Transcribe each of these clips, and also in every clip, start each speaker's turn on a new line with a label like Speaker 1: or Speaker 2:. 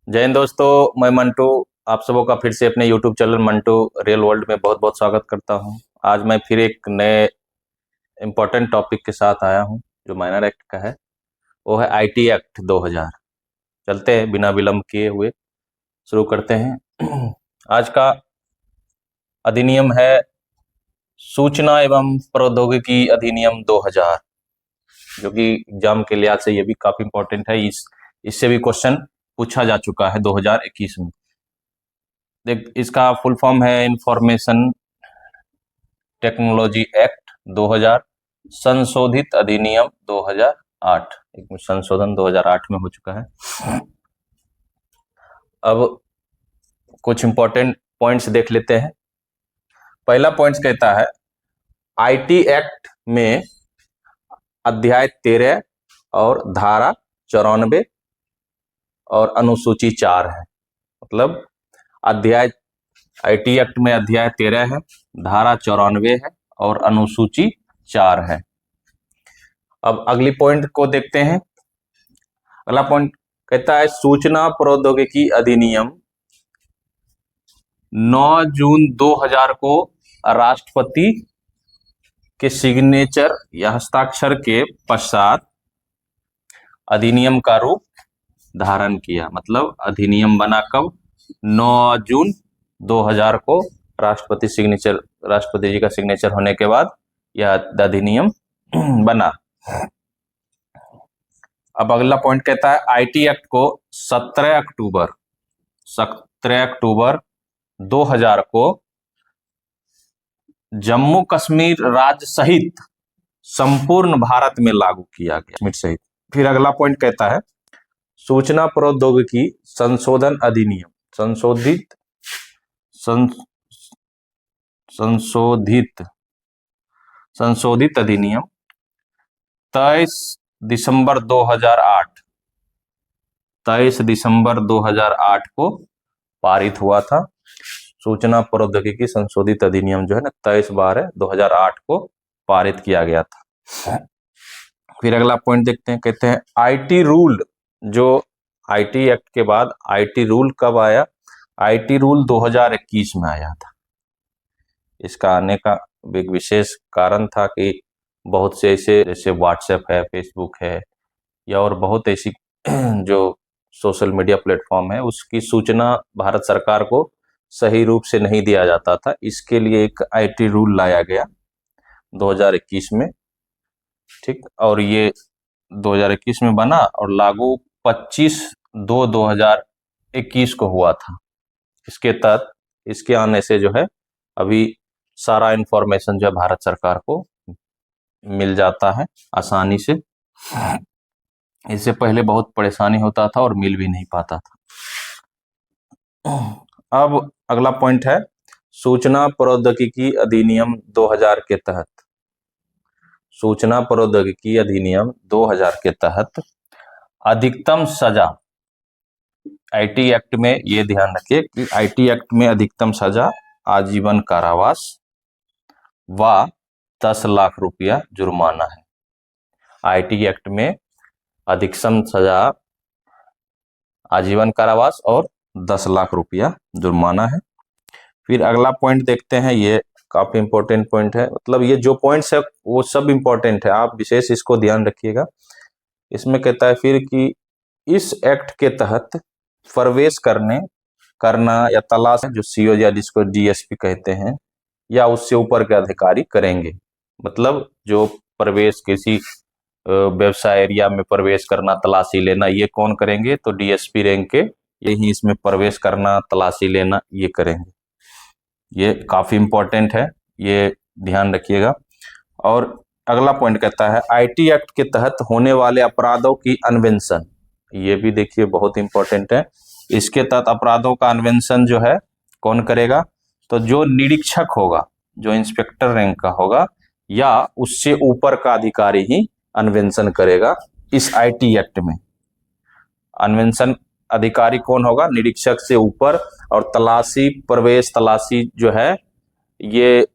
Speaker 1: जय हिंद दोस्तों, मैं मंटू आप सबों का फिर से अपने YouTube channel Mantu real world में बहुत बहुत स्वागत करता हूं। आज मैं फिर एक नए इम्पोर्टेंट टॉपिक के साथ आया हूं जो माइनर एक्ट का है। वो है IT एक्ट 2000। चलते हैं बिना विलंब किए हुए शुरू करते हैं। आज का अधिनियम है सूचना एवं प्रौद्योगिकी अधिनियम 2000, जो कि एग्जाम के लिहाज से ये भी काफी इम्पोर्टेंट है। इससे भी क्वेश्चन पूछा जा चुका है 2021 में। देख, इसका फुल फॉर्म है इंफॉर्मेशन टेक्नोलॉजी एक्ट 2000 संशोधित अधिनियम 2008। एक संशोधन 2008 में हो चुका है। अब कुछ इंपॉर्टेंट पॉइंट्स देख लेते हैं। पहला पॉइंट कहता है IT एक्ट में अध्याय 13 और धारा 94 और अनुसूची 4 है। मतलब अध्याय IT एक्ट में अध्याय 13 है, धारा 94 है और अनुसूची 4 है। अब अगली पॉइंट को देखते हैं। अगला पॉइंट कहता है सूचना प्रौद्योगिकी अधिनियम 9 जून 2000 को राष्ट्रपति के सिग्नेचर या हस्ताक्षर के पश्चात अधिनियम का रूप धारण किया। मतलब अधिनियम बना कब? 9 जून 2000 को राष्ट्रपति जी का सिग्नेचर होने के बाद यह अधिनियम बना। अब अगला पॉइंट कहता है IT एक्ट को 17 अक्टूबर 2000 को जम्मू कश्मीर राज्य सहित संपूर्ण भारत में लागू किया गया सहित। फिर अगला पॉइंट कहता है सूचना प्रौद्योगिकी संशोधन अधिनियम संशोधित अधिनियम 23 दिसंबर 2008 को पारित हुआ था। सूचना प्रौद्योगिकी संशोधित अधिनियम जो है ना 23/12/2008 को पारित किया गया था। फिर अगला पॉइंट देखते हैं। कहते हैं IT रूल, जो IT एक्ट के बाद IT रूल कब आया? IT रूल 2021 में आया था। इसका आने का एक विशेष कारण था कि बहुत से ऐसे जैसे व्हाट्सएप है, फेसबुक है या और बहुत ऐसी जो सोशल मीडिया प्लेटफॉर्म है, उसकी सूचना भारत सरकार को सही रूप से नहीं दिया जाता था। इसके लिए एक IT रूल लाया गया 2021 में। ठीक, और ये 2021 में बना और लागू 25/2/2021 को हुआ था। इसके तहत इसके आने से जो है अभी सारा इंफॉर्मेशन जो है भारत सरकार को मिल जाता है आसानी से। इससे पहले बहुत परेशानी होता था और मिल भी नहीं पाता था। अब अगला पॉइंट है सूचना प्रौद्योगिकी अधिनियम 2000 के तहत सूचना प्रौद्योगिकी अधिनियम 2000 के तहत अधिकतम सजा IT एक्ट में, ये ध्यान रखिए कि IT एक्ट में अधिकतम सजा आजीवन कारावास व 10 लाख रुपया जुर्माना है। IT एक्ट में अधिकतम सजा आजीवन कारावास और 10 लाख रुपया जुर्माना है। फिर अगला पॉइंट देखते हैं, ये काफी इंपॉर्टेंट पॉइंट है। मतलब ये जो पॉइंट्स है वो सब इंपॉर्टेंट है, आप विशेष इसको ध्यान रखिएगा। इसमें कहता है फिर कि इस एक्ट के तहत प्रवेश करना या तलाश जो CO या जिसको DSP कहते हैं या उससे ऊपर के अधिकारी करेंगे। मतलब जो प्रवेश किसी व्यवसाय एरिया में प्रवेश करना, तलाशी लेना, ये कौन करेंगे? तो DSP रैंक के यही इसमें प्रवेश करना, तलाशी लेना, ये करेंगे। ये काफी इंपॉर्टेंट है, ये ध्यान रखिएगा। और अगला पॉइंट कहता है IT एक्ट के तहत होने वाले अपराधों की अन्वेषण, ये भी देखिए बहुत इंपॉर्टेंट है। इसके तहत अपराधों का अन्वेषण जो है कौन करेगा? तो जो निरीक्षक होगा, जो इंस्पेक्टर रैंक का होगा या उससे ऊपर का अधिकारी ही अन्वेषण करेगा। इस IT एक्ट में अन्वेषण अधिकारी कौन होगा? निरीक्षक से ऊपर। और प्रवेश तलाशी जो है ये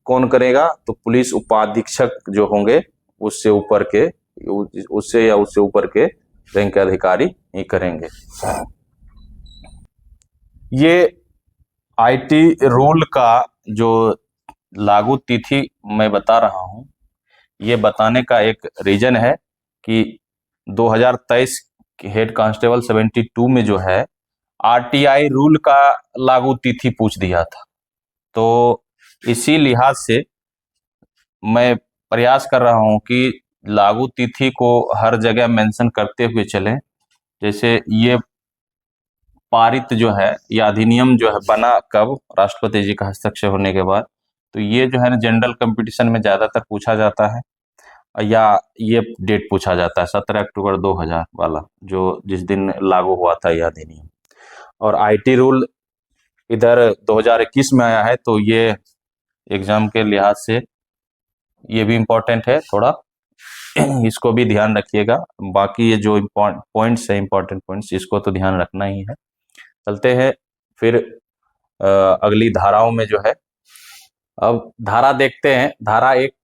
Speaker 1: कौन करेगा? तो पुलिस उपाधीक्षक जो होंगे उससे ऊपर के रैंक के अधिकारी ही करेंगे। ये आईटी रूल का जो लागू तिथि मैं बता रहा हूं, ये बताने का एक रीजन है कि 2023 हेड कांस्टेबल 72 में जो है आरटीआई रूल का लागू तिथि पूछ दिया था। तो इसी लिहाज से मैं प्रयास कर रहा हूं कि लागू तिथि को हर जगह मेंशन करते हुए चलें। जैसे ये पारित जो है, या अधिनियम जो है बना कब, राष्ट्रपति जी का हस्ताक्षर होने के बाद। तो ये जो है ना जनरल कंपटीशन में ज्यादातर पूछा जाता है, या ये डेट पूछा जाता है 17 अक्टूबर 2000 वाला, जो जिस दिन लागू हुआ था यह अधिनियम। और आईटी रूल इधर 2021 में आया है, तो ये एग्जाम के लिहाज से ये भी इम्पोर्टेंट है थोड़ा, इसको भी ध्यान रखिएगा। बाकी ये जो पॉइंट्स है, इम्पोर्टेंट पॉइंट्स, इसको तो ध्यान रखना ही है। चलते हैं फिर अगली धाराओं में जो है। अब धारा देखते हैं। धारा एक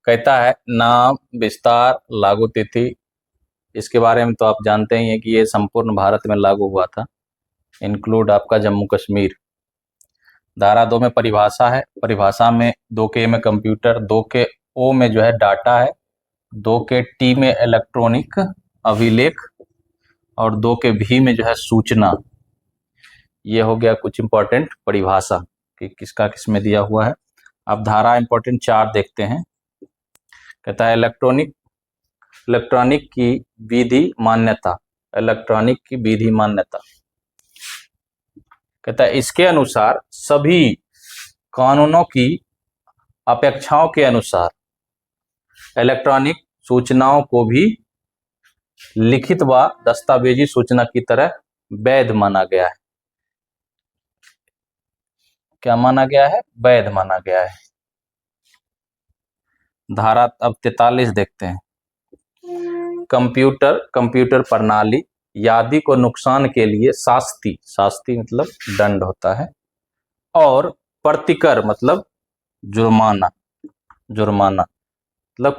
Speaker 1: कहता है नाम, विस्तार, लागू तिथि। इसके बारे में तो आप जानते ही हैं कि ये संपूर्ण भारत में लागू हुआ था, इंक्लूड आपका जम्मू कश्मीर। धारा 2 में परिभाषा है। परिभाषा में 2 के ए में कंप्यूटर, 2 के ओ में जो है डाटा है, 2 के टी में इलेक्ट्रॉनिक अभिलेख, और 2 के भी में जो है सूचना। ये हो गया कुछ इंपॉर्टेंट परिभाषा कि किसका किस में दिया हुआ है। अब धारा इंपॉर्टेंट 4 देखते हैं। कहता है इलेक्ट्रॉनिक की विधि मान्यता। इलेक्ट्रॉनिक की विधि मान्यता कहता है इसके अनुसार सभी कानूनों की अपेक्षाओं के अनुसार इलेक्ट्रॉनिक सूचनाओं को भी लिखित व दस्तावेजी सूचना की तरह वैध माना गया है। क्या माना गया है? वैध माना गया है। धारा अब 43 देखते हैं। कंप्यूटर प्रणाली यादि को नुकसान के लिए शास्ति मतलब दंड होता है, और प्रतिकर मतलब जुर्माना मतलब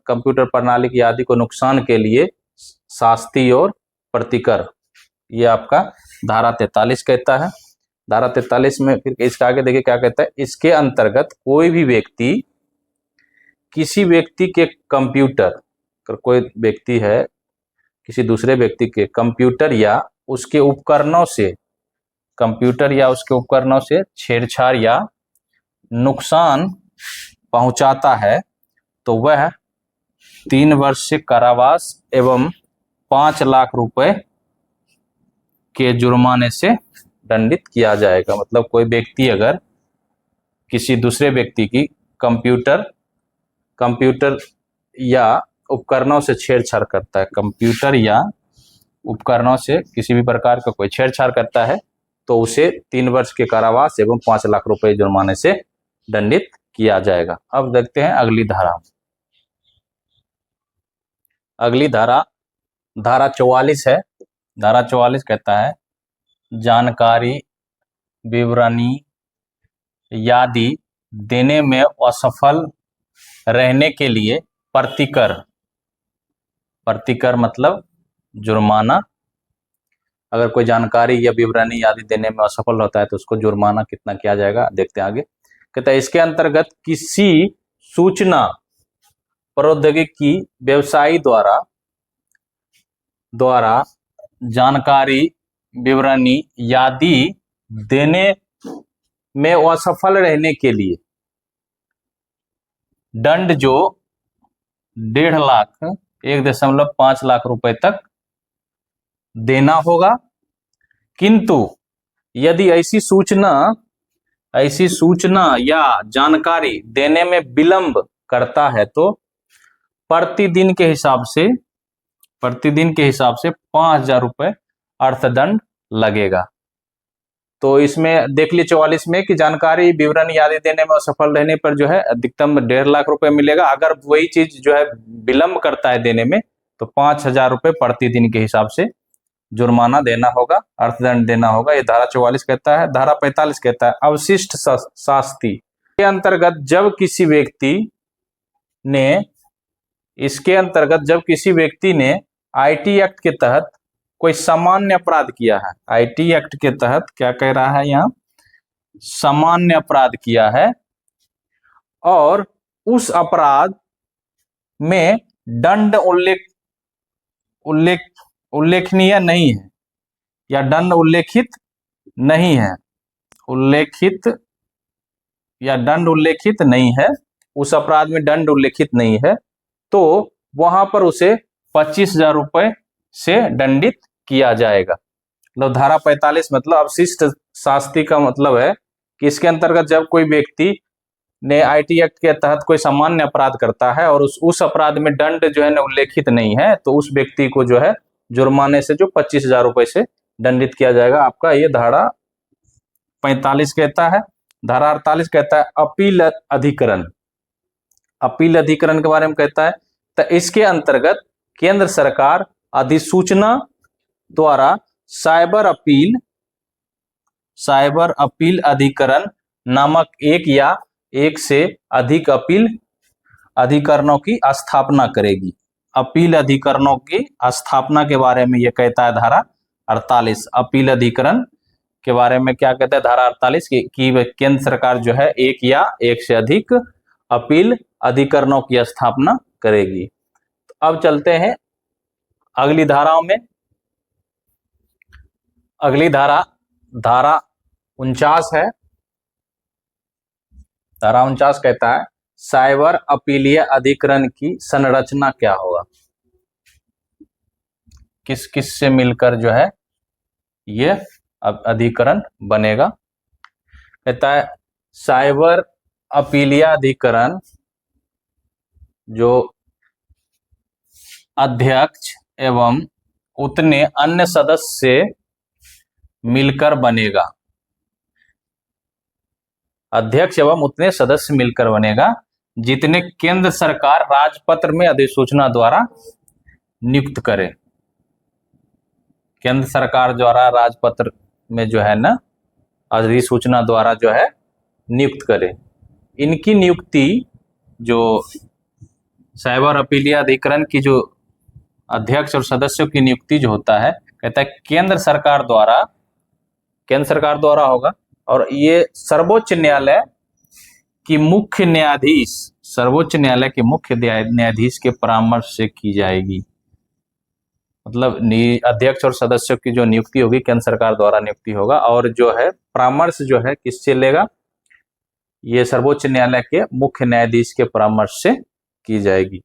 Speaker 1: कंप्यूटर प्रणाली की यादि को नुकसान के लिए शास्ति और प्रतिकर, ये आपका धारा 43 कहता है। धारा 43 में फिर इसके आगे देखिए क्या कहता है। इसके अंतर्गत कोई भी व्यक्ति किसी व्यक्ति के कंप्यूटर, अगर कोई व्यक्ति है किसी दूसरे व्यक्ति के कंप्यूटर या उसके उपकरणों से छेड़छाड़ या नुकसान पहुंचाता है, तो वह 3 वर्ष से कारावास एवं 5 लाख रुपए के जुर्माने से दंडित किया जाएगा। मतलब कोई व्यक्ति अगर किसी दूसरे व्यक्ति की कंप्यूटर या उपकरणों से छेड़छाड़ करता है, कंप्यूटर या उपकरणों से किसी भी प्रकार का कोई छेड़छाड़ करता है, तो उसे 3 वर्ष के कारावास एवं 5 लाख रुपए जुर्माने से दंडित किया जाएगा। अब देखते हैं अगली धारा। अगली धारा 44 है। धारा 44 कहता है जानकारी, विवरणी, यादि देने में असफल रहने के लिए प्रतिकर मतलब जुर्माना। अगर कोई जानकारी या विवरणी आदि देने में असफल होता है तो उसको जुर्माना कितना किया जाएगा, देखते हैं आगे। कहता है इसके अंतर्गत किसी सूचना प्रौद्योगिकी व्यवसायी द्वारा जानकारी, विवरणी आदि देने में असफल रहने के लिए दंड जो 1.5 लाख 1.5 लाख रुपए तक देना होगा। किंतु यदि ऐसी सूचना या जानकारी देने में विलंब करता है तो प्रतिदिन के हिसाब से 5,000 रुपए अर्थदंड लगेगा। तो इसमें देख लीजिए 44 में कि जानकारी, विवरण आदि देने में असफल रहने पर जो है अधिकतम 1.5 लाख रुपए मिलेगा। अगर वही चीज जो है विलंब करता है देने में तो 5,000 रुपए प्रतिदिन के हिसाब से जुर्माना देना होगा, अर्थदंड देना होगा। ये धारा 44 कहता है। धारा 45 कहता है अवशिष्ट शास्ति के अंतर्गत जब किसी व्यक्ति ने आईटी एक्ट के तहत कोई सामान्य अपराध किया है, आईटी एक्ट के तहत क्या कह रहा है यहाँ, सामान्य अपराध किया है और उस अपराध में दंड उल्लेखनीय नहीं है या दंड उल्लेखित नहीं है, दंड उल्लेखित नहीं है, उस अपराध में दंड उल्लेखित नहीं है, तो वहां पर उसे 25,000 रुपए से दंडित किया जाएगा। मतलब धारा 45 मतलब अवशिष्ट शास्ति का मतलब है कि इसके अंतर्गत जब कोई व्यक्ति ने आईटी एक्ट के तहत कोई सामान्य अपराध करता है और उस अपराध में दंड जो है ना उल्लेखित नहीं है, तो उस व्यक्ति को जो है जुर्माने से जो 25,000 रुपए से दंडित किया जाएगा। आपका ये धारा 45 कहता है। धारा 48 कहता है अपील अधिकरण। अपील अधिकरण के बारे में कहता है, तो इसके अंतर्गत केंद्र सरकार अधिसूचना द्वारा साइबर अपील अधिकरण नामक एक या एक से अधिक अपील अधिकरणों की स्थापना करेगी। अपील अधिकरणों की स्थापना के बारे में यह कहता है धारा 48। अपील अधिकरण के बारे में क्या कहता है धारा 48 कि केंद्र सरकार जो है एक या एक से अधिक अपील अधिकरणों की स्थापना करेगी। तो अब चलते हैं अगली धाराओं में। अगली धारा 49 है। धारा 49 कहता है साइबर अपीलीय अधिकरण की संरचना क्या होगा, किस किस से मिलकर जो है ये अधिकरण बनेगा। कहता है साइबर अपीलीय अधिकरण जो अध्यक्ष एवं उतने अन्य सदस्य से मिलकर बनेगा। अध्यक्ष एवं उतने सदस्य मिलकर बनेगा जितने केंद्र सरकार राजपत्र में अधिसूचना द्वारा नियुक्त करे। केंद्र सरकार द्वारा राजपत्र में जो है ना अधिसूचना द्वारा जो है नियुक्त करे। इनकी नियुक्ति जो साइबर अपीलीय अधिकरण की जो अध्यक्ष और सदस्यों की नियुक्ति जो होता है, कहता है केंद्र सरकार द्वारा होगा और ये सर्वोच्च न्यायालय की मुख्य न्यायाधीश के परामर्श से की जाएगी। मतलब अध्यक्ष और सदस्यों की जो नियुक्ति होगी केंद्र सरकार द्वारा नियुक्ति होगा और जो है परामर्श जो है किससे लेगा, ये सर्वोच्च न्यायालय के मुख्य न्यायाधीश के परामर्श से की जाएगी।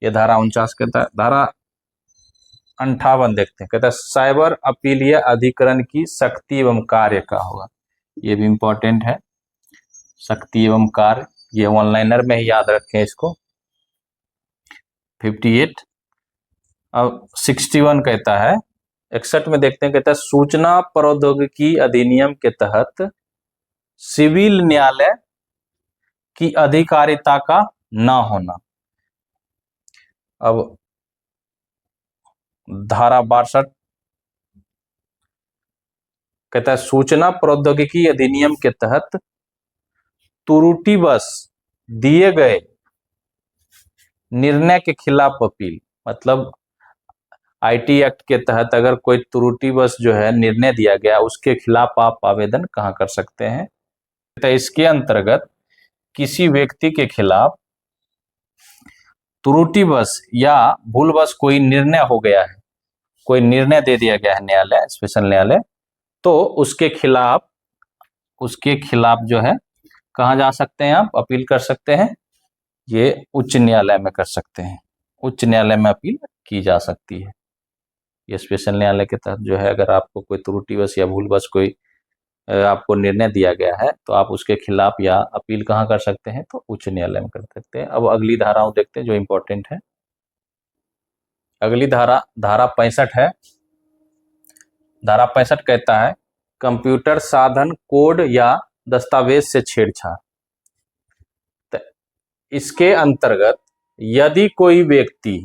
Speaker 1: ये धारा 49 कहता है। धारा 58 देखते हैं, कहता है साइबर अपीलीय अधिकरण की शक्ति एवं कार्य का होगा। ये भी इंपॉर्टेंट है, शक्ति एवं कार्य, ये ऑनलाइनर में ही याद रखें इसको। 58। अब 61 कहता है, 61 में देखते हैं, कहता है सूचना प्रौद्योगिकी अधिनियम के तहत सिविल न्यायालय की अधिकारिता का न होना। अब धारा 62 कहता है सूचना प्रौद्योगिकी अधिनियम के तहत त्रुटिवश दिए गए निर्णय के खिलाफ अपील। मतलब आईटी एक्ट के तहत अगर कोई त्रुटिवश जो है निर्णय दिया गया उसके खिलाफ आप आवेदन कहां कर सकते हैं। तो इसके अंतर्गत किसी व्यक्ति के खिलाफ त्रुटिवश या भूलवश कोई निर्णय हो गया है, कोई निर्णय दे दिया गया है न्यायालय, स्पेशल न्यायालय, तो उसके खिलाफ जो है कहां जा सकते हैं आप अपील कर सकते हैं, ये उच्च न्यायालय में कर सकते हैं। उच्च न्यायालय में अपील की जा सकती है। ये स्पेशल न्यायालय के तहत जो है अगर आपको कोई त्रुटिवश या भूलवश कोई आपको निर्णय दिया गया है तो आप उसके खिलाफ या अपील कहां कर सकते हैं, तो उच्च न्यायालय में कर सकते हैं। अब अगली धाराओं देखते हैं जो इंपॉर्टेंट है। अगली धारा 65 है। धारा 65 कहता है कंप्यूटर साधन कोड या दस्तावेज से छेड़छाड़। तो इसके अंतर्गत यदि कोई व्यक्ति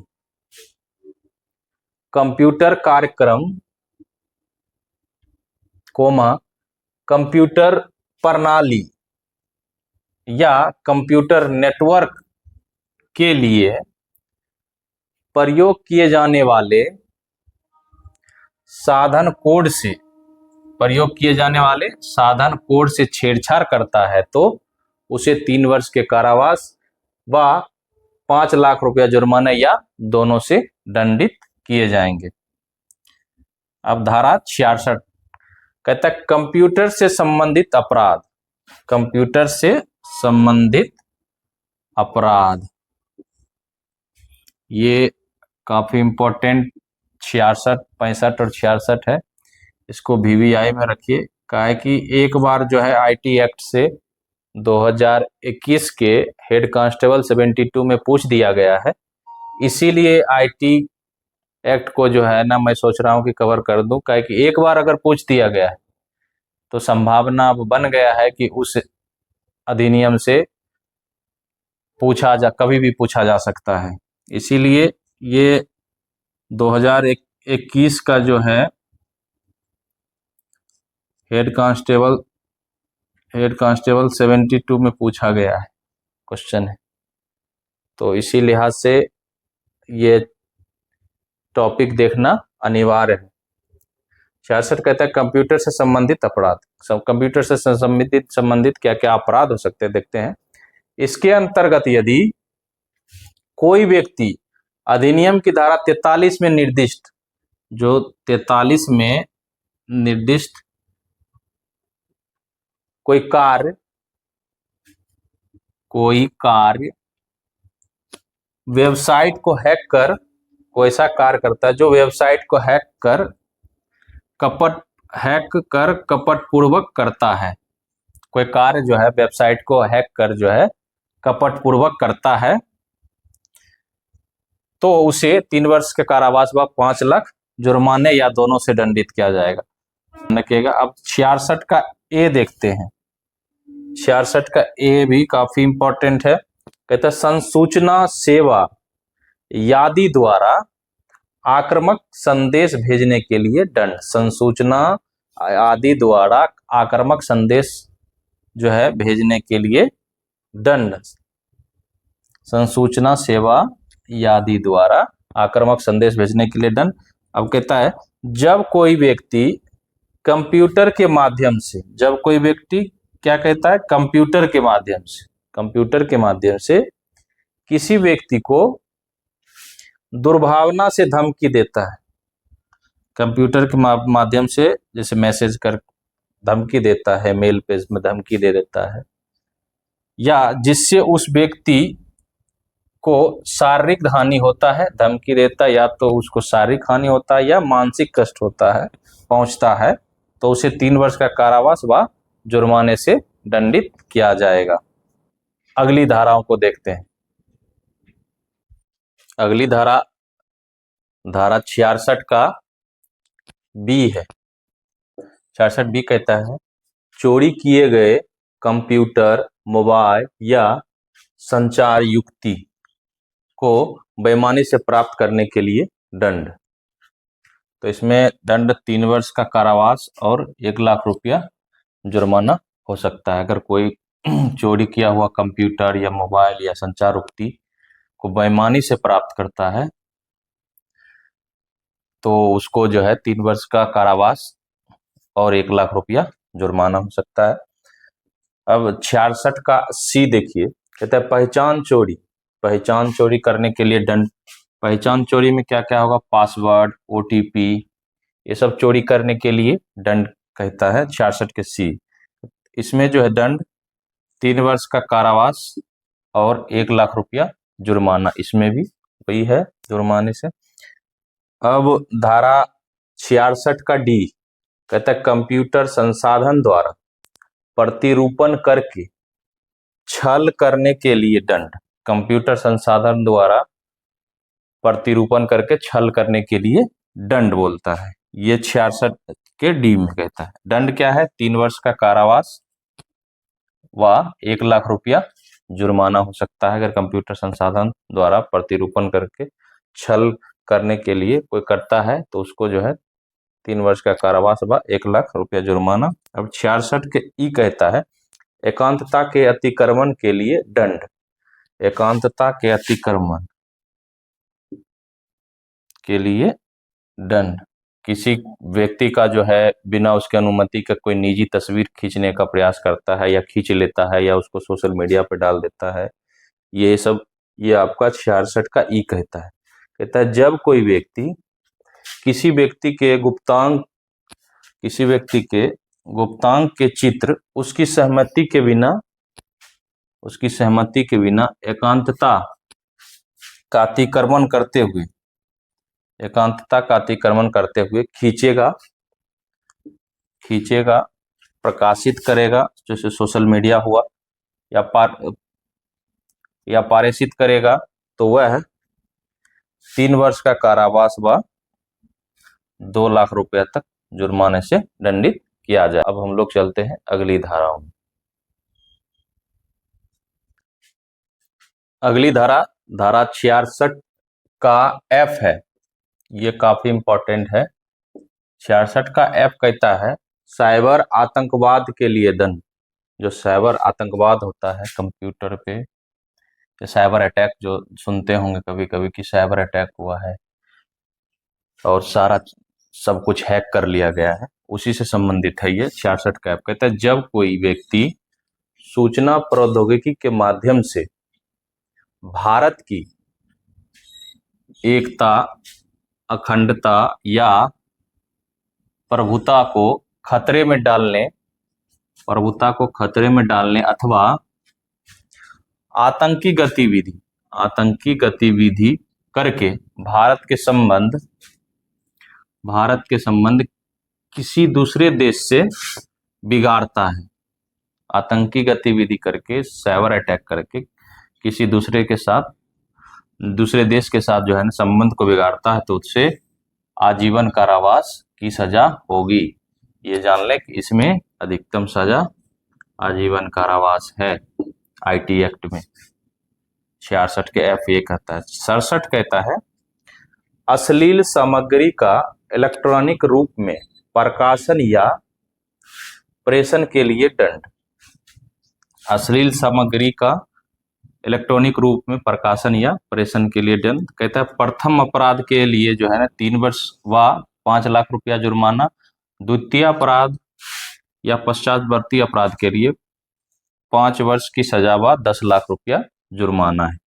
Speaker 1: कंप्यूटर कार्यक्रम कंप्यूटर प्रणाली या कंप्यूटर नेटवर्क के लिए प्रयोग किए जाने वाले साधन कोड से प्रयोग किए जाने वाले साधन कोड से छेड़छाड़ करता है तो उसे 3 वर्ष के कारावास व 5 लाख रुपया जुर्माना या दोनों से दंडित किए जाएंगे। अब धारा 66 कहता है कंप्यूटर से संबंधित अपराध, कंप्यूटर से संबंधित अपराध, ये काफी इंपॉर्टेंट 66, 65 और 66 है, इसको VVI में रखिए। कहा है कि एक बार जो है IT एक्ट से 2021 के हेड कांस्टेबल 72 में पूछ दिया गया है, इसीलिए IT एक्ट को जो है ना मैं सोच रहा हूं कि कवर कर दूं। कहा है कि एक बार अगर पूछ दिया गया है तो संभावना अब बन गया है कि उस अधिनियम से कभी भी पूछा जा सकता है। इसीलिए ये 2021 का जो है हेड कांस्टेबल 72 में पूछा गया है क्वेश्चन है, तो इसी लिहाज से ये टॉपिक देखना अनिवार्य है। 66 कहता है कंप्यूटर से संबंधित अपराध, कंप्यूटर से संबंधित क्या क्या अपराध हो सकते हैं देखते हैं। इसके अंतर्गत यदि कोई व्यक्ति अधिनियम की धारा 43 में निर्दिष्ट, जो 43 में निर्दिष्ट कोई कार्य वेबसाइट को हैक कर, कोई ऐसा कार्य करता है जो वेबसाइट को हैक कर कपटपूर्वक करता है, कोई कार्य जो है वेबसाइट को हैक कर जो है कपटपूर्वक करता है, तो उसे 3 वर्ष के कारावास व 5 लाख जुर्माने या दोनों से दंडित किया जाएगा। अब 66 का ए देखते हैं। 66 का ए भी काफी इंपॉर्टेंट है। कहता है संसूचना सेवा यादी द्वारा आक्रामक संदेश भेजने के लिए दंड, संसूचना आदि द्वारा आक्रामक संदेश जो है भेजने के लिए दंड, संसूचना सेवा यादी द्वारा आक्रामक संदेश भेजने के लिए दंड। अब कहता है जब कोई व्यक्ति कंप्यूटर के माध्यम से, जब कोई व्यक्ति क्या कहता है कंप्यूटर के माध्यम से किसी व्यक्ति को दुर्भावना से धमकी देता है, कंप्यूटर के माध्यम से जैसे मैसेज कर धमकी देता है, मेल पेज में धमकी दे देता है, या जिससे उस व्यक्ति को शारीरिक हानि होता है, धमकी देता है या तो उसको शारीरिक हानि होता है या मानसिक कष्ट होता है पहुंचता है, तो उसे 3 वर्ष का कारावास व जुर्माने से दंडित किया जाएगा। अगली धाराओं को देखते हैं। अगली धारा 66 का बी है। 66 बी कहता है चोरी किए गए कंप्यूटर, मोबाइल या संचार युक्ति को बेईमानी से प्राप्त करने के लिए दंड। तो इसमें दंड 3 वर्ष का कारावास और 1 लाख रुपया जुर्माना हो सकता है। अगर कोई चोरी किया हुआ कंप्यूटर या मोबाइल या संचार युक्ति को बेईमानी से प्राप्त करता है तो उसको जो है 3 वर्ष का कारावास और 1 लाख रुपया जुर्माना हो सकता है। अब 66 का सी देखिए, कहता है पहचान चोरी करने के लिए दंड। पहचान चोरी में क्या क्या होगा, पासवर्ड, OTP, ये सब चोरी करने के लिए दंड कहता है 66 के सी। इसमें जो है दंड 3 वर्ष का कारावास और 1 लाख रुपया जुर्माना, इसमें भी वही है जुर्माने से। अब धारा 66 का डी कहता है कंप्यूटर संसाधन द्वारा प्रतिरूपण करके छल करने के लिए दंड। कंप्यूटर संसाधन द्वारा प्रतिरूपण करके छल करने के लिए दंड बोलता है, ये 66 के डी में कहता है। दंड क्या है, 3 वर्ष का कारावास व 1 लाख रुपया जुर्माना हो सकता है अगर कंप्यूटर संसाधन द्वारा प्रतिरूपण करके छल करने के लिए कोई करता है तो उसको जो है 3 वर्ष का कारावास व 1 लाख रुपया जुर्माना। अब 66 के ई कहता है एकांतता के अतिक्रमण के लिए दंड। एकांतता के अतिक्रमण के लिए दंड। किसी व्यक्ति का जो है बिना उसके अनुमति का कोई निजी तस्वीर खींचने का प्रयास करता है या खींच लेता है या उसको सोशल मीडिया पर डाल देता है, ये सब ये आपका 66 का ई कहता है। कहता है जब कोई व्यक्ति किसी व्यक्ति के गुप्तांग के चित्र उसकी सहमति के बिना एकांतता का अतिक्रमण करते हुए खींचेगा, प्रकाशित करेगा, जैसे सोशल मीडिया हुआ, या पारित करेगा, तो वह 3 वर्ष का कारावास व 2 लाख रुपया तक जुर्माने से दंडित किया जाए। अब हम लोग चलते हैं अगली धाराओं में। अगली धारा 66 का एफ है, ये काफी इंपॉर्टेंट है। 66 का एफ कहता है साइबर आतंकवाद के लिए दंड। जो साइबर आतंकवाद होता है कंप्यूटर पे, साइबर अटैक जो सुनते होंगे कभी कभी कि साइबर अटैक हुआ है और सारा सब कुछ हैक कर लिया गया है, उसी से संबंधित है ये 66 का एफ। कहता है जब कोई व्यक्ति सूचना प्रौद्योगिकी के माध्यम से भारत की एकता, अखंडता या प्रभुता को खतरे में डालने अथवा आतंकी गतिविधि करके भारत के संबंध किसी दूसरे देश से बिगाड़ता है, आतंकी गतिविधि करके, साइबर अटैक करके किसी दूसरे देश के साथ जो है ना संबंध को बिगाड़ता है, तो उससे आजीवन कारावास की सजा होगी। ये जान ले कि इसमें अधिकतम सजा आजीवन कारावास है आईटी एक्ट में। 66 के एफ ये कहता है। 67 कहता है अश्लील सामग्री का इलेक्ट्रॉनिक रूप में प्रकाशन या प्रेषण के लिए दंड। अश्लील सामग्री का इलेक्ट्रॉनिक रूप में प्रकाशन या प्रेषण के लिए दंड। कहता है प्रथम अपराध के लिए जो है ना 3 वर्ष व 5 लाख रुपया जुर्माना, द्वितीय अपराध या पश्चातवर्ती अपराध के लिए 5 वर्ष की सजा व 10 लाख रुपया जुर्माना है।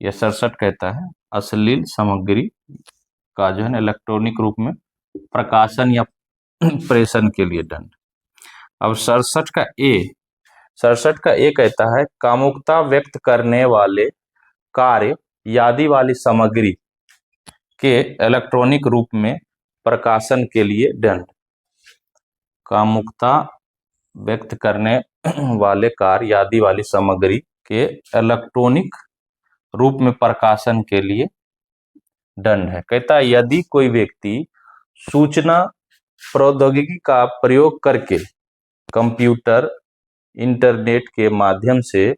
Speaker 1: यह 67 कहता है अश्लील सामग्री का जो है ना इलेक्ट्रॉनिक रूप में प्रकाशन या प्रेषण के लिए दंड। अब 67 का ए कहता है कामुकता व्यक्त करने वाले कार्य यादि वाली सामग्री के इलेक्ट्रॉनिक रूप में प्रकाशन के लिए दंड। कामुकता व्यक्त करने वाले कार्य यादि वाली सामग्री के इलेक्ट्रॉनिक रूप में प्रकाशन के लिए दंड है। कहता है यदि कोई व्यक्ति सूचना प्रौद्योगिकी का प्रयोग करके कंप्यूटर, इंटरनेट के माध्यम से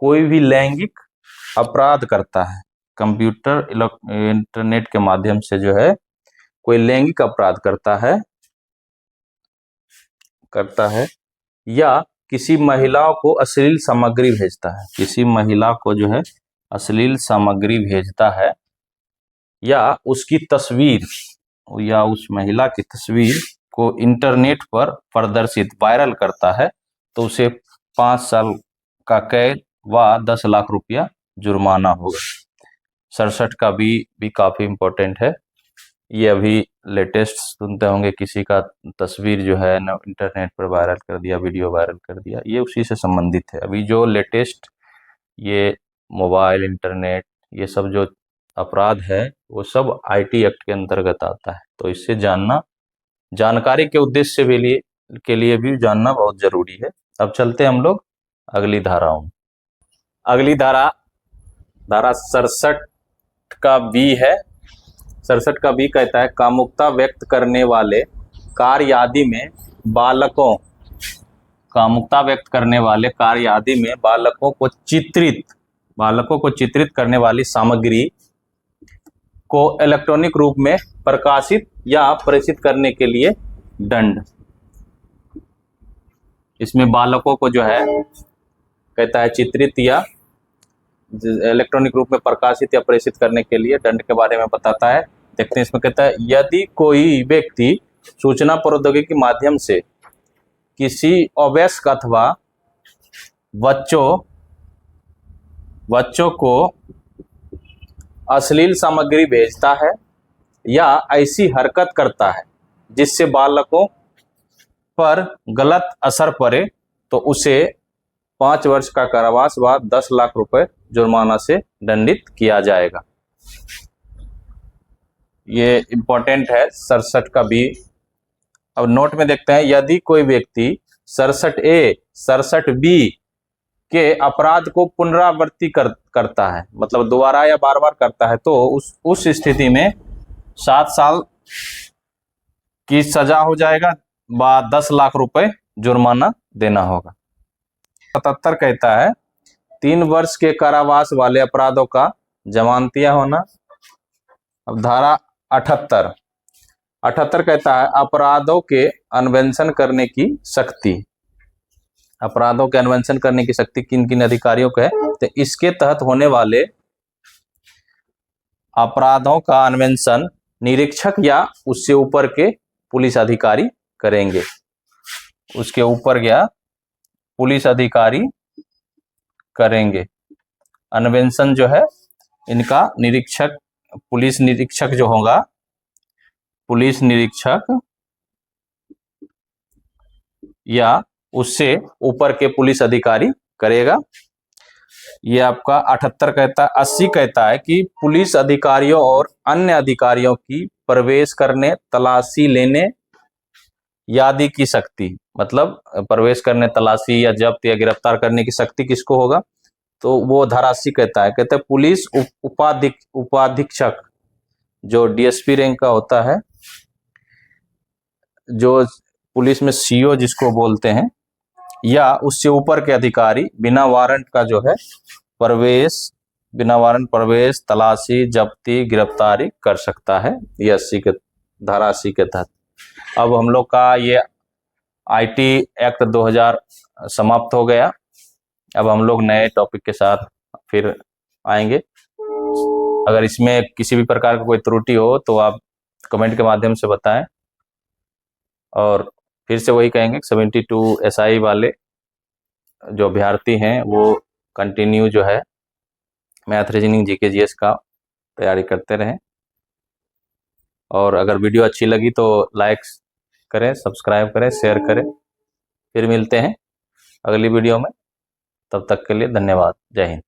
Speaker 1: कोई भी लैंगिक अपराध करता है, कंप्यूटर इंटरनेट के माध्यम से जो है कोई लैंगिक अपराध करता है या किसी महिला को अश्लील सामग्री भेजता है, किसी महिला को जो है अश्लील सामग्री भेजता है या उसकी तस्वीर या उस महिला की तस्वीर को इंटरनेट पर प्रदर्शित वायरल करता है, तो उसे 5 साल का कैद व 10 लाख रुपया जुर्माना होगा। 67 का भी काफी इंपॉर्टेंट है। ये अभी लेटेस्ट सुनते होंगे किसी का तस्वीर जो है ना इंटरनेट पर वायरल कर दिया, वीडियो वायरल कर दिया, ये उसी से संबंधित है। अभी जो लेटेस्ट ये मोबाइल, इंटरनेट, ये सब जो अपराध है वो सब आईटी एक्ट के अंतर्गत आता है, तो इससे जानकारी के उद्देश्य के लिए भी जानना बहुत जरूरी है। अब चलते हम लोग अगली धाराओं में। अगली धारा 67 का बी है। 67 का बी कहता है कामुकता व्यक्त करने वाले कार्य आदि में बालकों को चित्रित करने वाली सामग्री को इलेक्ट्रॉनिक रूप में प्रकाशित या प्रेषित करने के लिए दंड। इसमें बालकों को जो है कहता है चित्रित या इलेक्ट्रॉनिक रूप में प्रकाशित या प्रेषित करने के लिए दंड के बारे में बताता है। देखते हैं इसमें कहता है यदि कोई व्यक्ति सूचना प्रौद्योगिकी के माध्यम से किसी अवयस्क अथवा बच्चों को अश्लील सामग्री भेजता है या ऐसी हरकत करता है जिससे बालकों पर गलत असर पड़े तो उसे 5 वर्ष का कारावास व 10 लाख रुपए जुर्माना से दंडित किया जाएगा। ये इंपॉर्टेंट है 67 का बी। अब नोट में देखते हैं यदि कोई व्यक्ति 67A 67B के अपराध को पुनरावृत्ति करता है, मतलब दोबारा या बार बार करता है, तो उस स्थिति में 7 साल की सजा हो जाएगा व 10 लाख रुपए जुर्माना देना होगा। 77 कहता है 3 वर्ष के कारावास वाले अपराधों का जमानतिया होना। अब धारा 78 कहता है अपराधों के अन्वेषण करने की शक्ति। अपराधों के अन्वेषण करने की शक्ति किन किन अधिकारियों को है? तो इसके तहत होने वाले अपराधों का अन्वेषण निरीक्षक या उससे ऊपर के पुलिस अधिकारी करेंगे। उसके ऊपर गया पुलिस अधिकारी करेंगे अन्वेषण जो है इनका। निरीक्षक पुलिस निरीक्षक जो होगा, पुलिस निरीक्षक या उससे ऊपर के पुलिस अधिकारी करेगा। ये आपका 78 कहता है। 80 कहता है कि पुलिस अधिकारियों और अन्य अधिकारियों की प्रवेश करने, तलाशी लेने आदि की शक्ति, मतलब प्रवेश करने, तलाशी या जब्त या गिरफ्तार करने की शक्ति किसको होगा? तो वो धारा 80 कहता है पुलिस उपाधीक्षक जो डीएसपी रैंक का होता है, जो पुलिस में सीओ जिसको बोलते हैं, या उससे ऊपर के अधिकारी बिना वारंट का जो है बिना वारंट प्रवेश, तलाशी, जब्ती, गिरफ्तारी कर सकता है। ये 80 के धारा 80 के तहत। अब हम लोग का ये आईटी एक्ट 2000 समाप्त हो गया। अब हम लोग नए टॉपिक के साथ फिर आएंगे। अगर इसमें किसी भी प्रकार का कोई त्रुटि हो तो आप कमेंट के माध्यम से बताएं। और फिर से वही कहेंगे 72 SI वाले जो अभ्यर्थी हैं वो कंटिन्यू जो है मैथ, रीजनिंग, जीके, जीएस का तैयारी करते रहें। और अगर वीडियो अच्छी लगी तो लाइक करें, सब्सक्राइब करें, शेयर करें। फिर मिलते हैं अगली वीडियो में। तब तक के लिए धन्यवाद। जय हिंद।